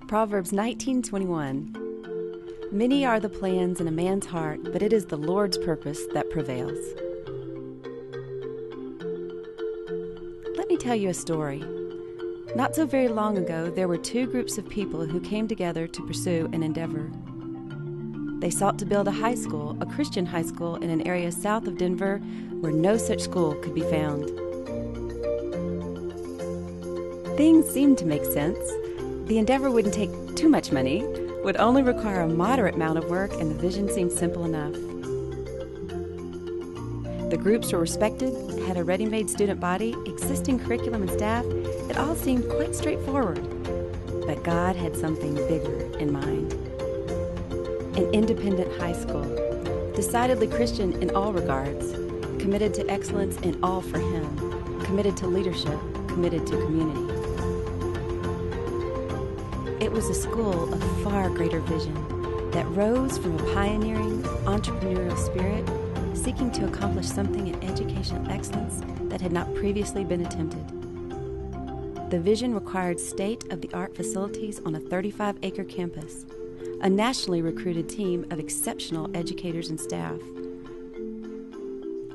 Proverbs 19:21. Many are the plans in a man's heart, but it is the Lord's purpose that prevails. Let me tell you a story. Not so very long ago, there were two groups of people who came together to pursue an endeavor. They sought to build a high school, a Christian high school, in an area south of Denver where no such school could be found. Things seemed to make sense. The endeavor wouldn't take too much money, would only require a moderate amount of work, and the vision seemed simple enough. The groups were respected, had a ready-made student body, existing curriculum and staff. It all seemed quite straightforward. But God had something bigger in mind. An independent high school, decidedly Christian in all regards, committed to excellence in all for Him, committed to leadership, committed to community. It was a school of far greater vision that rose from a pioneering, entrepreneurial spirit, seeking to accomplish something in educational excellence that had not previously been attempted. The vision required state-of-the-art facilities on a 35-acre campus, a nationally recruited team of exceptional educators and staff,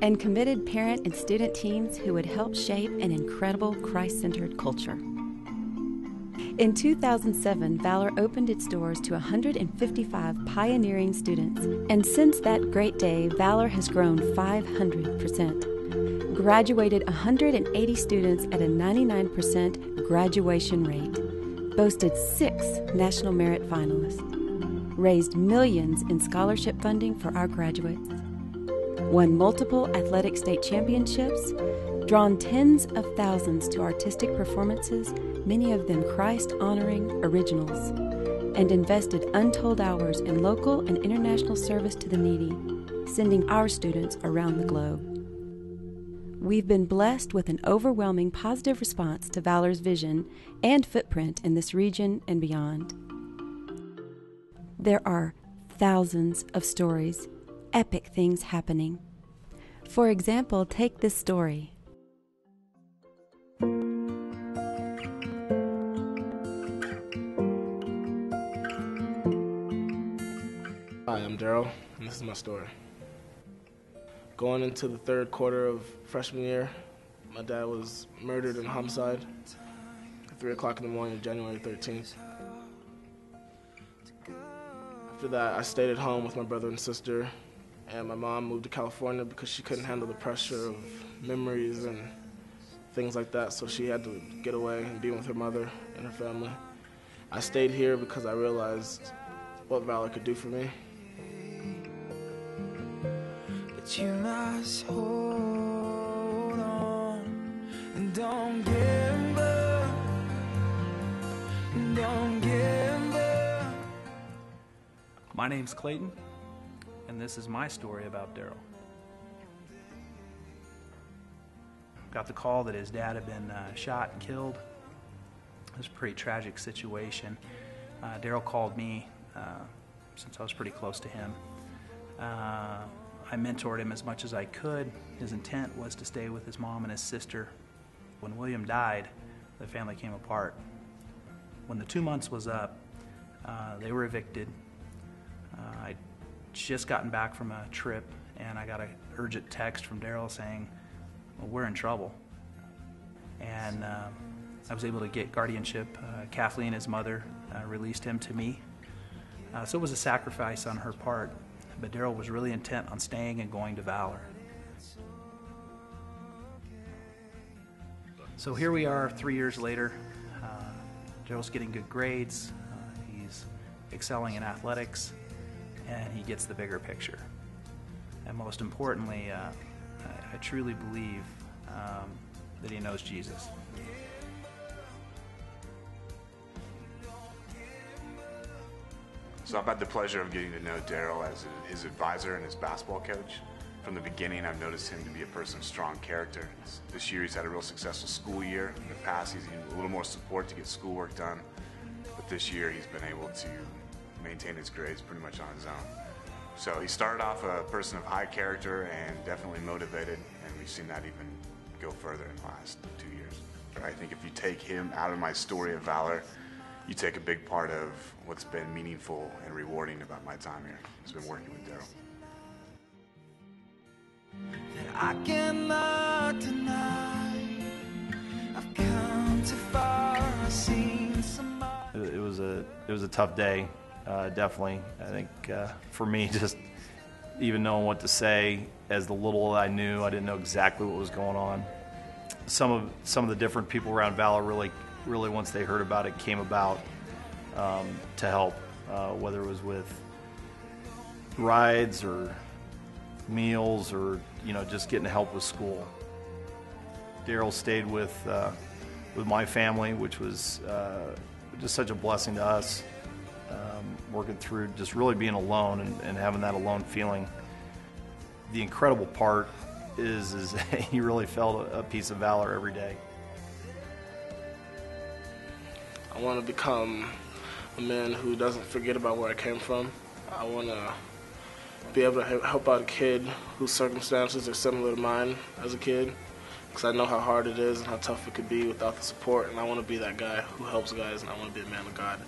and committed parent and student teams who would help shape an incredible Christ-centered culture. In 2007, Valor opened its doors to 155 pioneering students, and since that great day, Valor has grown 500%, graduated 180 students at a 99% graduation rate, boasted 6 National Merit finalists, raised millions in scholarship funding for our graduates, won multiple athletic state championships, drawn tens of thousands to artistic performances, many of them Christ-honoring originals, and invested untold hours in local and international service to the needy, sending our students around the globe. We've been blessed with an overwhelming positive response to Valor's vision and footprint in this region and beyond. There are thousands of stories, epic things happening. For example, take this story. Hi, I'm Daryl, and this is my story. Going into the third quarter of freshman year, my dad was murdered in homicide at 3 o'clock in the morning of January 13th. After that, I stayed at home with my brother and sister, and my mom moved to California because she couldn't handle the pressure of memories and things like that, so she had to get away and be with her mother and her family. I stayed here because I realized what Valor could do for me. But you must hold on and don't give up, don't give up. My name's Clayton, and this is my story about Daryl. Got the call that his dad had been shot and killed. It was a pretty tragic situation. Daryl called me since I was pretty close to him. I mentored him as much as I could. His intent was to stay with his mom and his sister. When William died, the family came apart. When the 2 months was up, they were evicted. I'd just gotten back from a trip, and I got an urgent text from Daryl saying, well, we're in trouble. And I was able to get guardianship. Kathleen, his mother, released him to me. So it was a sacrifice on her part, but Daryl was really intent on staying and going to Valor. So here we are 3 years later. Daryl's getting good grades, he's excelling in athletics, and he gets the bigger picture. And most importantly, I truly believe that he knows Jesus. So I've had the pleasure of getting to know Daryl as his advisor and his basketball coach. From the beginning, I've noticed him to be a person of strong character. This year, he's had a real successful school year. In the past, he's needed a little more support to get schoolwork done. but this year he's been able to maintain his grades pretty much on his own. So he started off a person of high character and definitely motivated, and we've seen that even go further in the last 2 years. I think if you take him out of my story of valor, you take a big part of what's been meaningful and rewarding about my time here. It's been working with Daryl. That I cannot deny. I've come too far, I've seen somebody. It was a tough day, definitely. I think for me, just even knowing what to say, as the little I knew, I didn't know exactly what was going on. Some of the different people around Valor really once they heard about it, came about to help, whether it was with rides or meals or just getting help with school. Daryl stayed with my family, which was just such a blessing to us, working through just really being alone and having that alone feeling. The incredible part is he really felt a piece of valor every day. I want to become a man who doesn't forget about where I came from. I want to be able to help out a kid whose circumstances are similar to mine as a kid, because I know how hard it is and how tough it could be without the support, and I want to be that guy who helps guys, and I want to be a man of God.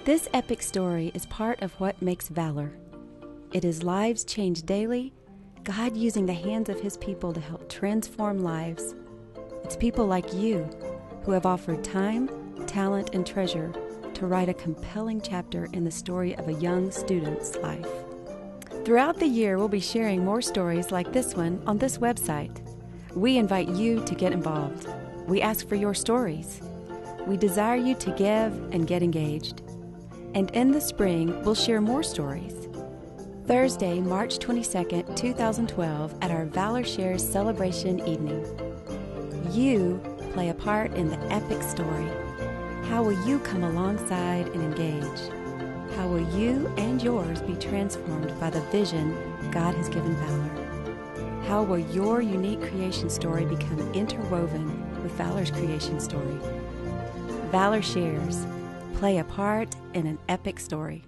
This epic story is part of what makes Valor. It is lives changed daily, God using the hands of His people to help transform lives. It's people like you who have offered time, talent, and treasure to write a compelling chapter in the story of a young student's life. Throughout the year, we'll be sharing more stories like this one on this website. We invite you to get involved. We ask for your stories. We desire you to give and get engaged. And in the spring, we'll share more stories. Thursday, March 22nd, 2012, at our Valor Shares celebration evening. You play a part in the epic story. How will you come alongside and engage? How will you and yours be transformed by the vision God has given Valor? How will your unique creation story become interwoven with Valor's creation story? Valor Shares. Play a part in an epic story.